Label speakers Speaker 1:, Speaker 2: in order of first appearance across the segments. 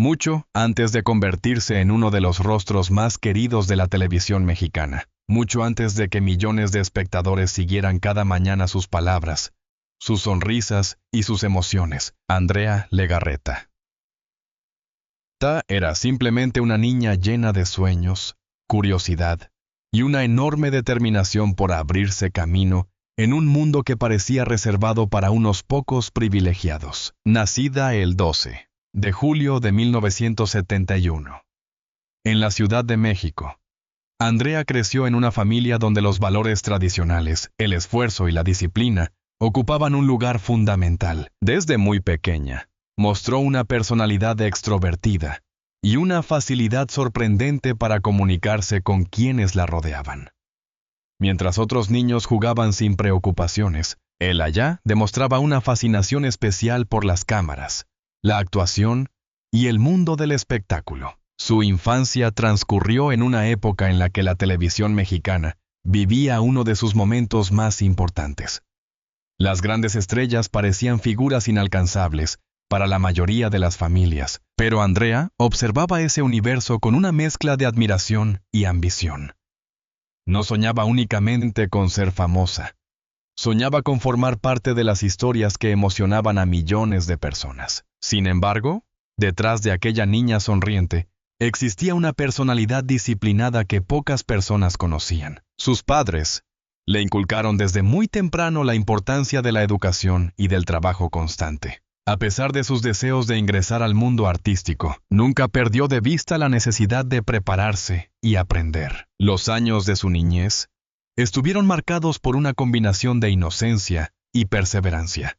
Speaker 1: mucho antes de convertirse en uno de los rostros más queridos de la televisión mexicana, mucho antes de que millones de espectadores siguieran cada mañana sus palabras, sus sonrisas y sus emociones. Andrea Legarreta era simplemente una niña llena de sueños, curiosidad y una enorme determinación por abrirse camino en un mundo que parecía reservado para unos pocos privilegiados. Nacida el 12 de julio de 1971, en la Ciudad de México, Andrea creció en una familia donde los valores tradicionales, el esfuerzo y la disciplina ocupaban un lugar fundamental. Desde muy pequeña, mostró una personalidad extrovertida y una facilidad sorprendente para comunicarse con quienes la rodeaban. Mientras otros niños jugaban sin preocupaciones, él allá demostraba una fascinación especial por las cámaras, la actuación y el mundo del espectáculo. Su infancia transcurrió en una época en la que la televisión mexicana vivía uno de sus momentos más importantes. Las grandes estrellas parecían figuras inalcanzables para la mayoría de las familias, pero Andrea observaba ese universo con una mezcla de admiración y ambición. No soñaba únicamente con ser famosa. Soñaba con formar parte de las historias que emocionaban a millones de personas. Sin embargo, detrás de aquella niña sonriente, existía una personalidad disciplinada que pocas personas conocían. Sus padres le inculcaron desde muy temprano la importancia de la educación y del trabajo constante. A pesar de sus deseos de ingresar al mundo artístico, nunca perdió de vista la necesidad de prepararse y aprender. Los años de su niñez estuvieron marcados por una combinación de inocencia y perseverancia.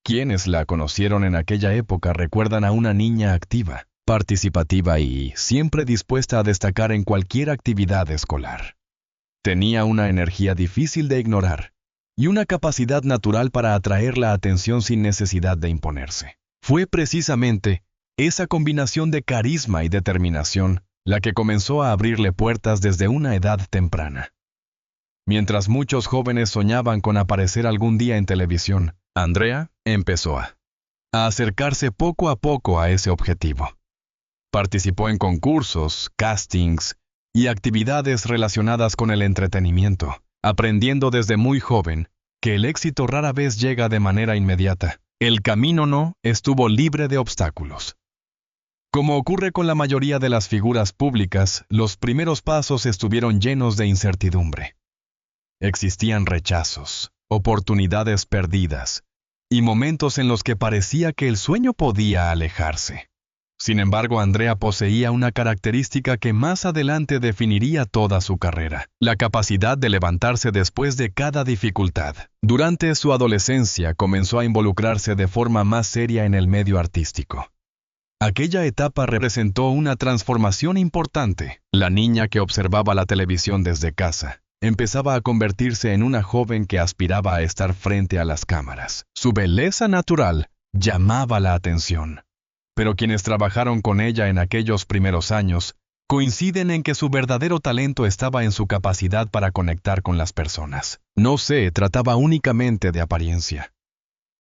Speaker 1: Quienes la conocieron en aquella época recuerdan a una niña activa, participativa y siempre dispuesta a destacar en cualquier actividad escolar. Tenía una energía difícil de ignorar y una capacidad natural para atraer la atención sin necesidad de imponerse. Fue precisamente esa combinación de carisma y determinación la que comenzó a abrirle puertas desde una edad temprana. Mientras muchos jóvenes soñaban con aparecer algún día en televisión, Andrea empezó a acercarse poco a poco a ese objetivo. Participó en concursos, castings y actividades relacionadas con el entretenimiento, aprendiendo desde muy joven que el éxito rara vez llega de manera inmediata. El camino no estuvo libre de obstáculos. Como ocurre con la mayoría de las figuras públicas, los primeros pasos estuvieron llenos de incertidumbre. Existían rechazos, oportunidades perdidas y momentos en los que parecía que el sueño podía alejarse. Sin embargo, Andrea poseía una característica que más adelante definiría toda su carrera: la capacidad de levantarse después de cada dificultad. Durante su adolescencia comenzó a involucrarse de forma más seria en el medio artístico. Aquella etapa representó una transformación importante. La niña que observaba la televisión desde casa empezaba a convertirse en una joven que aspiraba a estar frente a las cámaras. Su belleza natural llamaba la atención. Pero quienes trabajaron con ella en aquellos primeros años coinciden en que su verdadero talento estaba en su capacidad para conectar con las personas. No se trataba únicamente de apariencia.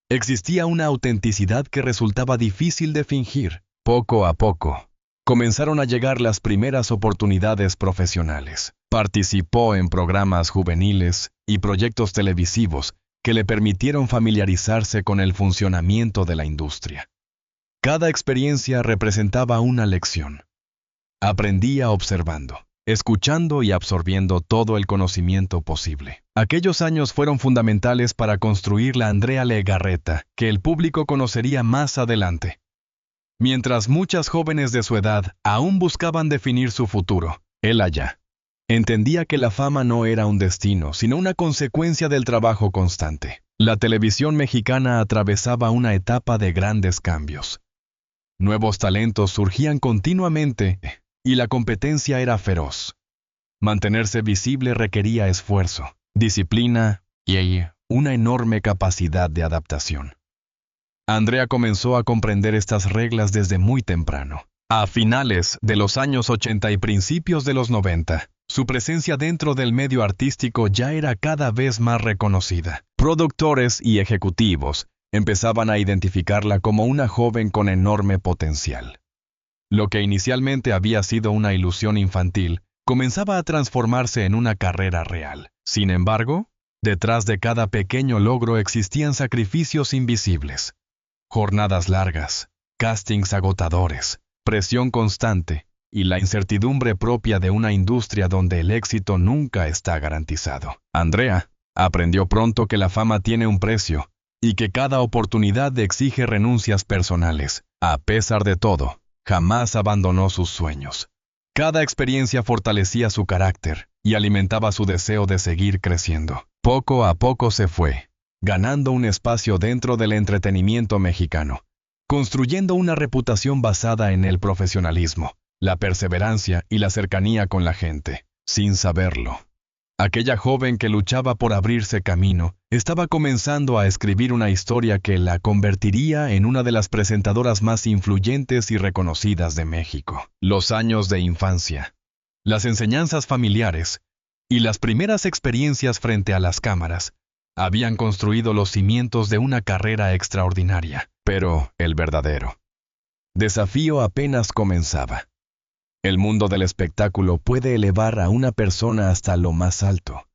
Speaker 1: Existía una autenticidad que resultaba difícil de fingir. Poco a poco, comenzaron a llegar las primeras oportunidades profesionales. Participó en programas juveniles y proyectos televisivos que le permitieron familiarizarse con el funcionamiento de la industria. Cada experiencia representaba una lección. Aprendía observando, escuchando y absorbiendo todo el conocimiento posible. Aquellos años fueron fundamentales para construir la Andrea Legarreta, que el público conocería más adelante. Mientras muchas jóvenes de su edad aún buscaban definir su futuro, él allá entendía que la fama no era un destino, sino una consecuencia del trabajo constante. La televisión mexicana atravesaba una etapa de grandes cambios. Nuevos talentos surgían continuamente y la competencia era feroz. Mantenerse visible requería esfuerzo, disciplina y una enorme capacidad de adaptación. Andrea comenzó a comprender estas reglas desde muy temprano. A finales de los años 80 y principios de los 90, su presencia dentro del medio artístico ya era cada vez más reconocida. Productores y ejecutivos empezaban a identificarla como una joven con enorme potencial. Lo que inicialmente había sido una ilusión infantil, comenzaba a transformarse en una carrera real. Sin embargo, detrás de cada pequeño logro existían sacrificios invisibles. Jornadas largas, castings agotadores, presión constante y la incertidumbre propia de una industria donde el éxito nunca está garantizado. Andrea aprendió pronto que la fama tiene un precio y que cada oportunidad exige renuncias personales. A pesar de todo, jamás abandonó sus sueños. Cada experiencia fortalecía su carácter y alimentaba su deseo de seguir creciendo. Poco a poco se fue, ganando un espacio dentro del entretenimiento mexicano, construyendo una reputación basada en el profesionalismo, la perseverancia y la cercanía con la gente. Sin saberlo, aquella joven que luchaba por abrirse camino, estaba comenzando a escribir una historia que la convertiría en una de las presentadoras más influyentes y reconocidas de México. Los años de infancia, las enseñanzas familiares y las primeras experiencias frente a las cámaras habían construido los cimientos de una carrera extraordinaria. Pero el verdadero desafío apenas comenzaba. El mundo del espectáculo puede elevar a una persona hasta lo más alto,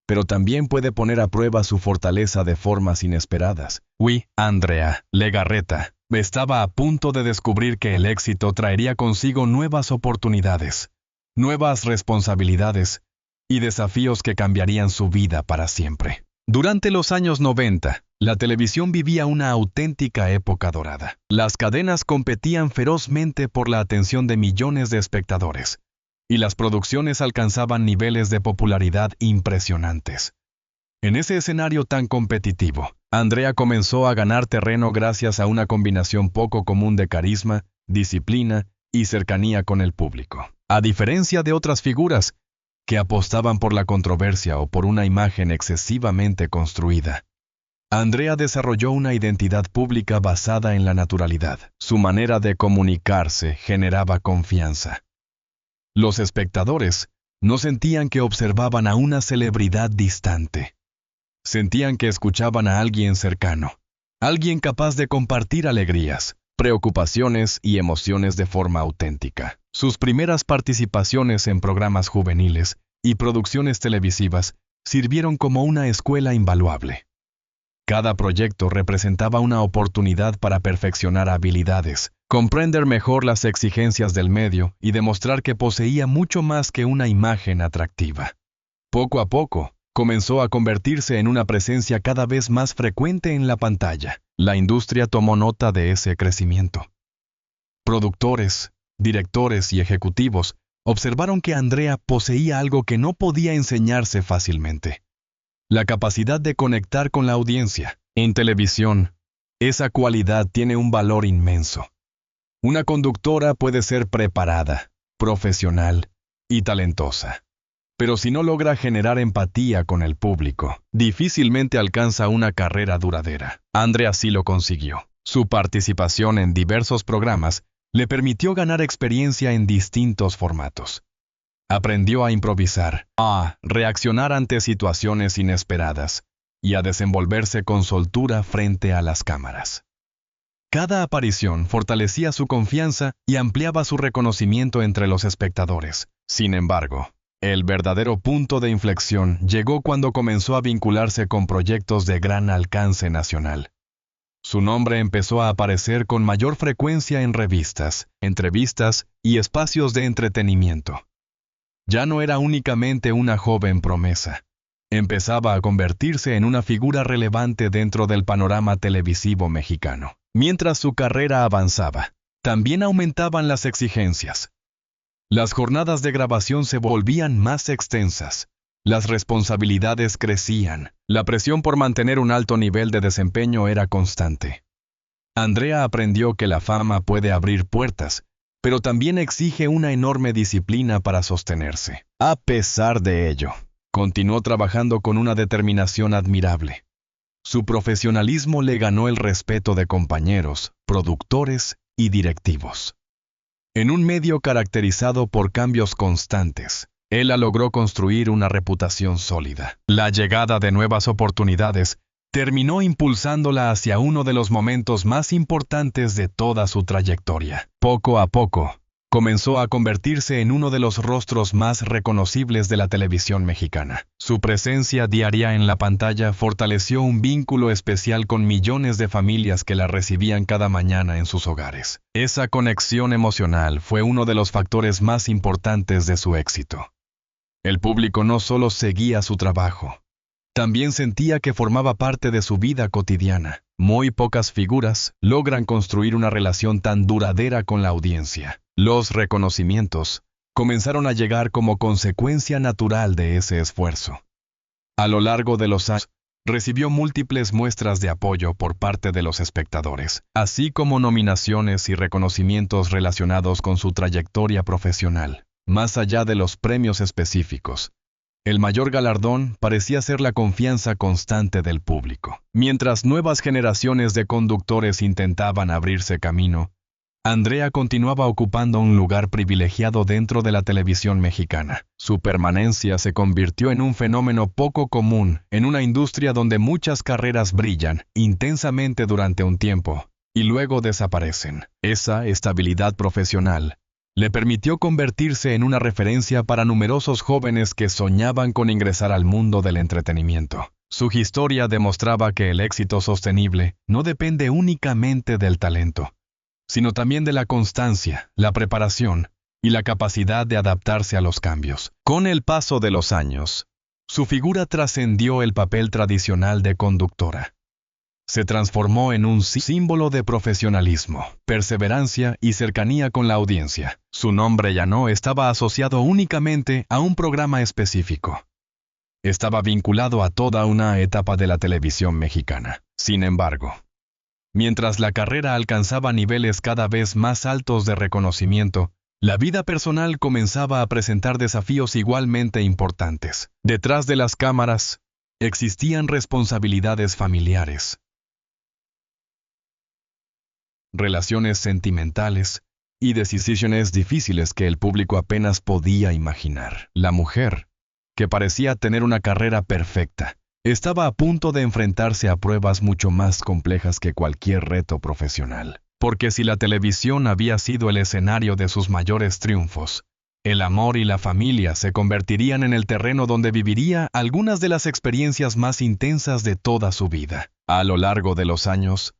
Speaker 1: pero también puede poner a prueba su fortaleza de formas inesperadas. Andrea Legarreta estaba a punto de descubrir que el éxito traería consigo nuevas oportunidades, nuevas responsabilidades y desafíos que cambiarían su vida para siempre. Durante los años 90, la televisión vivía una auténtica época dorada. Las cadenas competían ferozmente por la atención de millones de espectadores, y las producciones alcanzaban niveles de popularidad impresionantes. En ese escenario tan competitivo, Andrea comenzó a ganar terreno gracias a una combinación poco común de carisma, disciplina y cercanía con el público. A diferencia de otras figuras que apostaban por la controversia o por una imagen excesivamente construida, Andrea desarrolló una identidad pública basada en la naturalidad. Su manera de comunicarse generaba confianza. Los espectadores no sentían que observaban a una celebridad distante. Sentían que escuchaban a alguien cercano, alguien capaz de compartir alegrías, preocupaciones y emociones de forma auténtica. Sus primeras participaciones en programas juveniles y producciones televisivas sirvieron como una escuela invaluable. Cada proyecto representaba una oportunidad para perfeccionar habilidades, comprender mejor las exigencias del medio y demostrar que poseía mucho más que una imagen atractiva. Poco a poco, comenzó a convertirse en una presencia cada vez más frecuente en la pantalla. La industria tomó nota de ese crecimiento. Productores, directores y ejecutivos observaron que Andrea poseía algo que no podía enseñarse fácilmente: la capacidad de conectar con la audiencia. En televisión, esa cualidad tiene un valor inmenso. Una conductora puede ser preparada, profesional y talentosa, pero si no logra generar empatía con el público, difícilmente alcanza una carrera duradera. Andrea sí lo consiguió. Su participación en diversos programas le permitió ganar experiencia en distintos formatos. Aprendió a improvisar, a reaccionar ante situaciones inesperadas y a desenvolverse con soltura frente a las cámaras. Cada aparición fortalecía su confianza y ampliaba su reconocimiento entre los espectadores. Sin embargo, el verdadero punto de inflexión llegó cuando comenzó a vincularse con proyectos de gran alcance nacional. Su nombre empezó a aparecer con mayor frecuencia en revistas, entrevistas y espacios de entretenimiento. Ya no era únicamente una joven promesa. Empezaba a convertirse en una figura relevante dentro del panorama televisivo mexicano. Mientras su carrera avanzaba, también aumentaban las exigencias. Las jornadas de grabación se volvían más extensas. Las responsabilidades crecían. La presión por mantener un alto nivel de desempeño era constante. Andrea aprendió que la fama puede abrir puertas, pero también exige una enorme disciplina para sostenerse. A pesar de ello, continuó trabajando con una determinación admirable. Su profesionalismo le ganó el respeto de compañeros, productores y directivos. En un medio caracterizado por cambios constantes, ella logró construir una reputación sólida. La llegada de nuevas oportunidades terminó impulsándola hacia uno de los momentos más importantes de toda su trayectoria. Poco a poco, comenzó a convertirse en uno de los rostros más reconocibles de la televisión mexicana. Su presencia diaria en la pantalla fortaleció un vínculo especial con millones de familias que la recibían cada mañana en sus hogares. Esa conexión emocional fue uno de los factores más importantes de su éxito. El público no solo seguía su trabajo, también sentía que formaba parte de su vida cotidiana. Muy pocas figuras logran construir una relación tan duradera con la audiencia. Los reconocimientos comenzaron a llegar como consecuencia natural de ese esfuerzo. A lo largo de los años, recibió múltiples muestras de apoyo por parte de los espectadores, así como nominaciones y reconocimientos relacionados con su trayectoria profesional. Más allá de los premios específicos, el mayor galardón parecía ser la confianza constante del público. Mientras nuevas generaciones de conductores intentaban abrirse camino, Andrea continuaba ocupando un lugar privilegiado dentro de la televisión mexicana. Su permanencia se convirtió en un fenómeno poco común en una industria donde muchas carreras brillan intensamente durante un tiempo y luego desaparecen. Esa estabilidad profesional le permitió convertirse en una referencia para numerosos jóvenes que soñaban con ingresar al mundo del entretenimiento. Su historia demostraba que el éxito sostenible no depende únicamente del talento, sino también de la constancia, la preparación y la capacidad de adaptarse a los cambios. Con el paso de los años, su figura trascendió el papel tradicional de conductora. Se transformó en un símbolo de profesionalismo, perseverancia y cercanía con la audiencia. Su nombre ya no estaba asociado únicamente a un programa específico. Estaba vinculado a toda una etapa de la televisión mexicana. Sin embargo, mientras la carrera alcanzaba niveles cada vez más altos de reconocimiento, la vida personal comenzaba a presentar desafíos igualmente importantes. Detrás de las cámaras, existían responsabilidades familiares, relaciones sentimentales y decisiones difíciles que el público apenas podía imaginar. La mujer, que parecía tener una carrera perfecta, estaba a punto de enfrentarse a pruebas mucho más complejas que cualquier reto profesional. Porque si la televisión había sido el escenario de sus mayores triunfos, el amor y la familia se convertirían en el terreno donde viviría algunas de las experiencias más intensas de toda su vida. A lo largo de los años,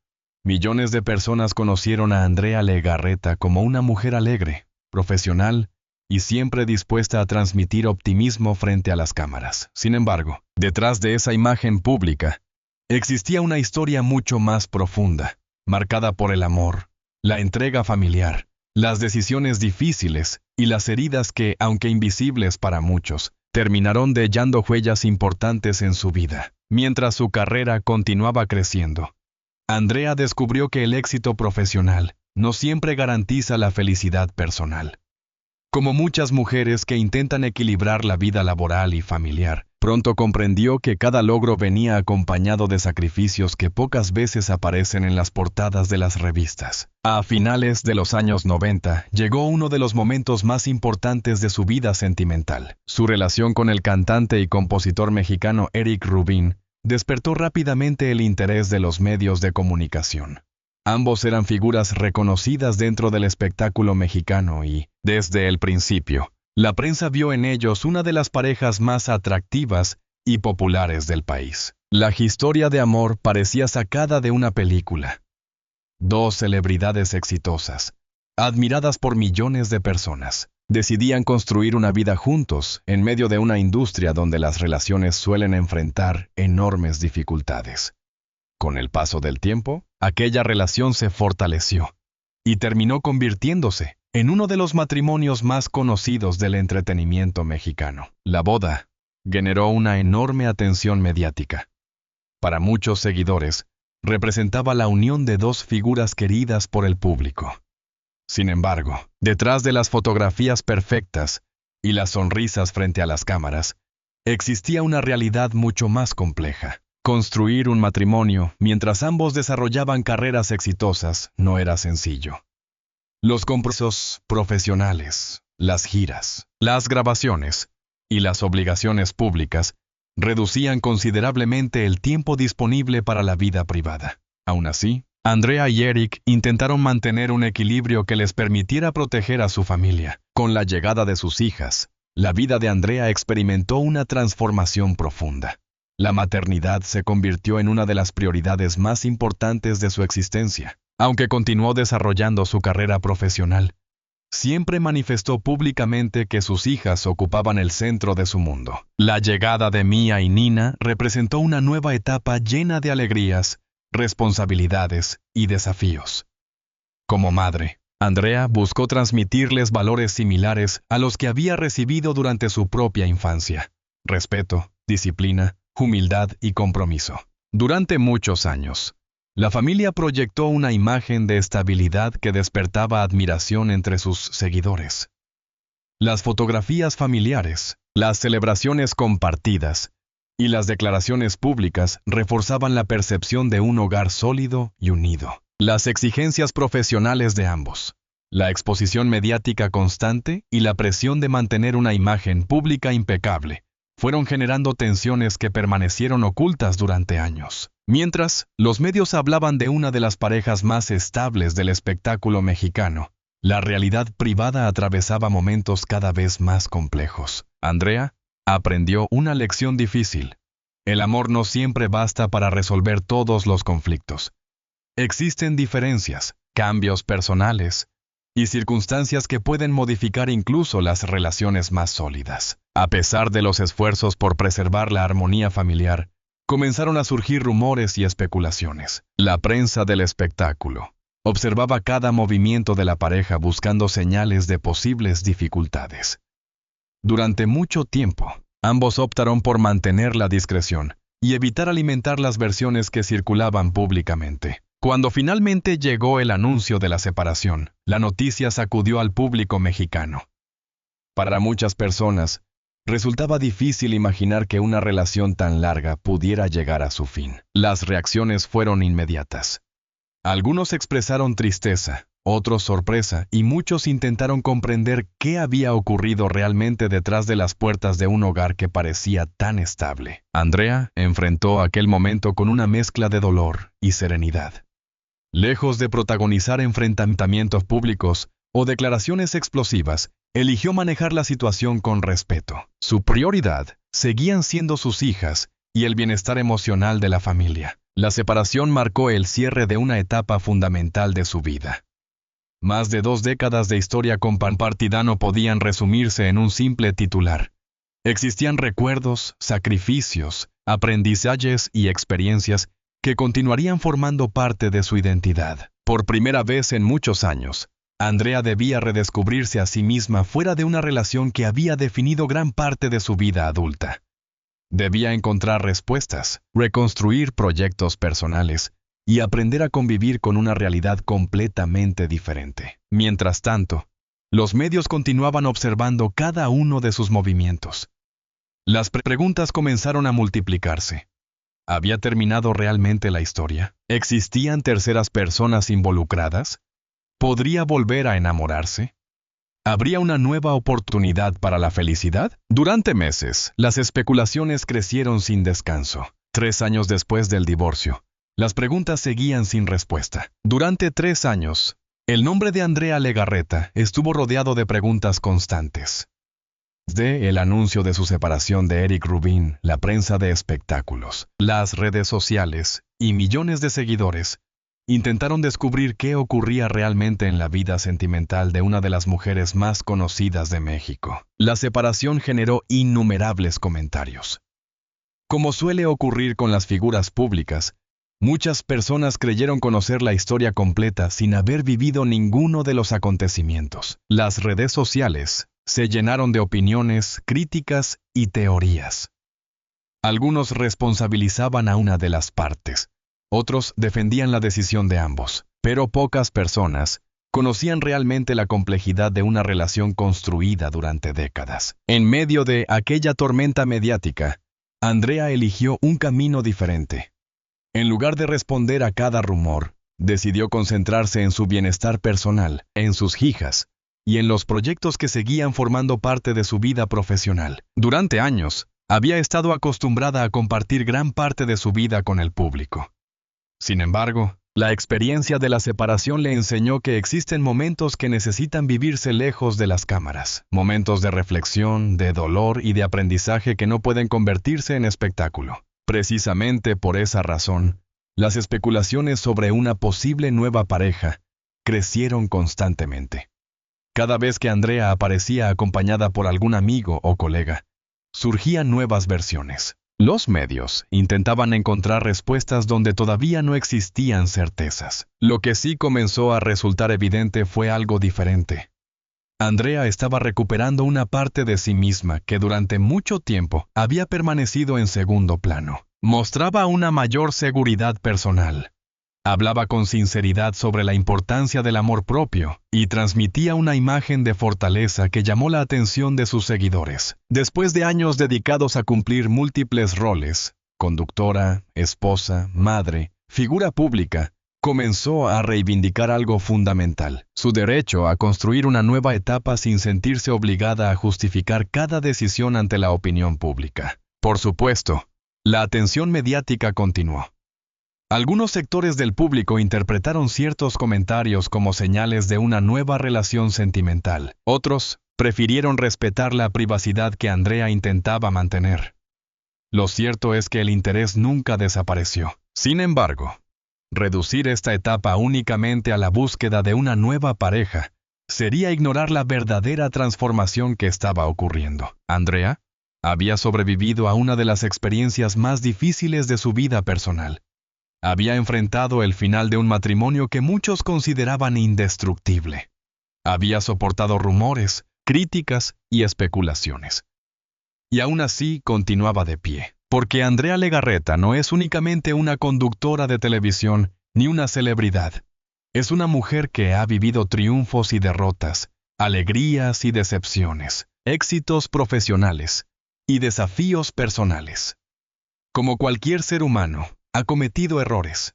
Speaker 1: millones de personas conocieron a Andrea Legarreta como una mujer alegre, profesional y siempre dispuesta a transmitir optimismo frente a las cámaras. Sin embargo, detrás de esa imagen pública, existía una historia mucho más profunda, marcada por el amor, la entrega familiar, las decisiones difíciles y las heridas que, aunque invisibles para muchos, terminaron dejando huellas importantes en su vida. Mientras su carrera continuaba creciendo, Andrea descubrió que el éxito profesional no siempre garantiza la felicidad personal. Como muchas mujeres que intentan equilibrar la vida laboral y familiar, pronto comprendió que cada logro venía acompañado de sacrificios que pocas veces aparecen en las portadas de las revistas. A finales de los años 90, llegó uno de los momentos más importantes de su vida sentimental. Su relación con el cantante y compositor mexicano Eric Rubin despertó rápidamente el interés de los medios de comunicación. Ambos eran figuras reconocidas dentro del espectáculo mexicano y, desde el principio, la prensa vio en ellos una de las parejas más atractivas y populares del país. La historia de amor parecía sacada de una película. Dos celebridades exitosas, admiradas por millones de personas, decidían construir una vida juntos en medio de una industria donde las relaciones suelen enfrentar enormes dificultades. Con el paso del tiempo, aquella relación se fortaleció y terminó convirtiéndose en uno de los matrimonios más conocidos del entretenimiento mexicano. La boda generó una enorme atención mediática. Para muchos seguidores, representaba la unión de dos figuras queridas por el público. Sin embargo, detrás de las fotografías perfectas y las sonrisas frente a las cámaras, existía una realidad mucho más compleja. Construir un matrimonio mientras ambos desarrollaban carreras exitosas no era sencillo. Los compromisos profesionales, las giras, las grabaciones y las obligaciones públicas reducían considerablemente el tiempo disponible para la vida privada. Aún así, Andrea y Eric intentaron mantener un equilibrio que les permitiera proteger a su familia. Con la llegada de sus hijas, la vida de Andrea experimentó una transformación profunda. La maternidad se convirtió en una de las prioridades más importantes de su existencia. Aunque continuó desarrollando su carrera profesional, siempre manifestó públicamente que sus hijas ocupaban el centro de su mundo. La llegada de Mia y Nina representó una nueva etapa llena de alegrías, responsabilidades y desafíos. Como madre, Andrea buscó transmitirles valores similares a los que había recibido durante su propia infancia: respeto, disciplina, humildad y compromiso. Durante muchos años, la familia proyectó una imagen de estabilidad que despertaba admiración entre sus seguidores. Las fotografías familiares, las celebraciones compartidas y las declaraciones públicas reforzaban la percepción de un hogar sólido y unido. Las exigencias profesionales de ambos, la exposición mediática constante y la presión de mantener una imagen pública impecable, fueron generando tensiones que permanecieron ocultas durante años. Mientras, los medios hablaban de una de las parejas más estables del espectáculo mexicano, la realidad privada atravesaba momentos cada vez más complejos. Andrea aprendió una lección difícil. El amor no siempre basta para resolver todos los conflictos. Existen diferencias, cambios personales y circunstancias que pueden modificar incluso las relaciones más sólidas. A pesar de los esfuerzos por preservar la armonía familiar, comenzaron a surgir rumores y especulaciones. La prensa del espectáculo observaba cada movimiento de la pareja buscando señales de posibles dificultades. Durante mucho tiempo, ambos optaron por mantener la discreción y evitar alimentar las versiones que circulaban públicamente. Cuando finalmente llegó el anuncio de la separación, la noticia sacudió al público mexicano. Para muchas personas, resultaba difícil imaginar que una relación tan larga pudiera llegar a su fin. Las reacciones fueron inmediatas. Algunos expresaron tristeza, otros sorpresa, y muchos intentaron comprender qué había ocurrido realmente detrás de las puertas de un hogar que parecía tan estable. Andrea enfrentó aquel momento con una mezcla de dolor y serenidad. Lejos de protagonizar enfrentamientos públicos o declaraciones explosivas, eligió manejar la situación con respeto. Su prioridad seguían siendo sus hijas y el bienestar emocional de la familia. La separación marcó el cierre de una etapa fundamental de su vida. Más de 2 décadas de historia compartida no podían resumirse en un simple titular. Existían recuerdos, sacrificios, aprendizajes y experiencias que continuarían formando parte de su identidad. Por primera vez en muchos años, Andrea debía redescubrirse a sí misma fuera de una relación que había definido gran parte de su vida adulta. Debía encontrar respuestas, reconstruir proyectos personales y aprender a convivir con una realidad completamente diferente. Mientras tanto, los medios continuaban observando cada uno de sus movimientos. Las preguntas comenzaron a multiplicarse. ¿Había terminado realmente la historia? ¿Existían terceras personas involucradas? ¿Podría volver a enamorarse? ¿Habría una nueva oportunidad para la felicidad? Durante meses, las especulaciones crecieron sin descanso. 3 años después del divorcio, las preguntas seguían sin respuesta. Durante 3 años, el nombre de Andrea Legarreta estuvo rodeado de preguntas constantes. Desde el anuncio de su separación de Eric Rubin, la prensa de espectáculos, las redes sociales y millones de seguidores intentaron descubrir qué ocurría realmente en la vida sentimental de una de las mujeres más conocidas de México. La separación generó innumerables comentarios. Como suele ocurrir con las figuras públicas, muchas personas creyeron conocer la historia completa sin haber vivido ninguno de los acontecimientos. Las redes sociales se llenaron de opiniones, críticas y teorías. Algunos responsabilizaban a una de las partes. Otros defendían la decisión de ambos, pero pocas personas conocían realmente la complejidad de una relación construida durante décadas. En medio de aquella tormenta mediática, Andrea eligió un camino diferente. En lugar de responder a cada rumor, decidió concentrarse en su bienestar personal, en sus hijas, y en los proyectos que seguían formando parte de su vida profesional. Durante años, Había estado acostumbrada a compartir gran parte de su vida con el público. Sin embargo, la experiencia de la separación le enseñó que existen momentos que necesitan vivirse lejos de las cámaras, momentos de reflexión, de dolor y de aprendizaje que no pueden convertirse en espectáculo. Precisamente por esa razón, las especulaciones sobre una posible nueva pareja crecieron constantemente. Cada vez que Andrea aparecía acompañada por algún amigo o colega, surgían nuevas versiones. Los medios intentaban encontrar respuestas donde todavía no existían certezas. Lo que sí comenzó a resultar evidente fue algo diferente. Andrea estaba recuperando una parte de sí misma que durante mucho tiempo había permanecido en segundo plano. Mostraba una mayor seguridad personal. Hablaba con sinceridad sobre la importancia del amor propio y transmitía una imagen de fortaleza que llamó la atención de sus seguidores. Después de años dedicados a cumplir múltiples roles, conductora, esposa, madre, figura pública, comenzó a reivindicar algo fundamental: su derecho a construir una nueva etapa sin sentirse obligada a justificar cada decisión ante la opinión pública. Por supuesto, la atención mediática continuó. Algunos sectores del público interpretaron ciertos comentarios como señales de una nueva relación sentimental. Otros prefirieron respetar la privacidad que Andrea intentaba mantener. Lo cierto es que el interés nunca desapareció. Sin embargo, reducir esta etapa únicamente a la búsqueda de una nueva pareja sería ignorar la verdadera transformación que estaba ocurriendo. Andrea había sobrevivido a una de las experiencias más difíciles de su vida personal. Había enfrentado el final de un matrimonio que muchos consideraban indestructible. Había soportado rumores, críticas y especulaciones. Y aún así continuaba de pie, porque Andrea Legarreta no es únicamente una conductora de televisión ni una celebridad. Es una mujer que ha vivido triunfos y derrotas, alegrías y decepciones, éxitos profesionales y desafíos personales. Como cualquier ser humano, ha cometido errores.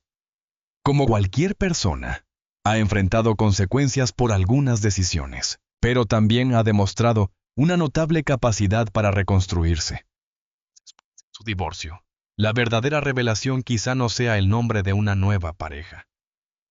Speaker 1: Como cualquier persona, ha enfrentado consecuencias por algunas decisiones, pero también ha demostrado una notable capacidad para reconstruirse. Su divorcio. La verdadera revelación quizá no sea el nombre de una nueva pareja.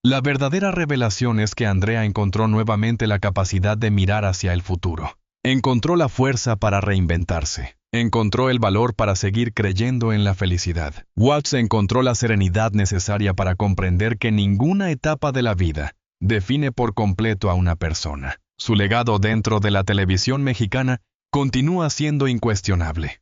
Speaker 1: La verdadera revelación es que Andrea encontró nuevamente la capacidad de mirar hacia el futuro. Encontró la fuerza para reinventarse. Encontró el valor para seguir creyendo en la felicidad. Watts encontró la serenidad necesaria para comprender que ninguna etapa de la vida define por completo a una persona. Su legado dentro de la televisión mexicana continúa siendo incuestionable.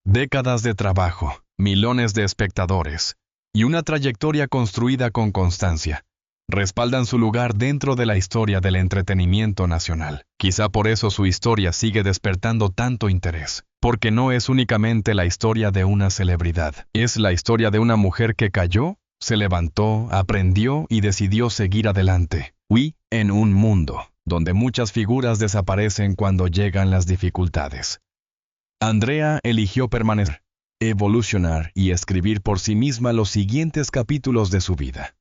Speaker 1: Décadas de trabajo, millones de espectadores y una trayectoria construida con constancia respaldan su lugar dentro de la historia del entretenimiento nacional. Quizá por eso su historia sigue despertando tanto interés, porque no es únicamente la historia de una celebridad, es la historia de una mujer que cayó, se levantó, aprendió y decidió seguir adelante. En un mundo donde muchas figuras desaparecen cuando llegan las dificultades, Andrea eligió permanecer, evolucionar y escribir por sí misma los siguientes capítulos de su vida.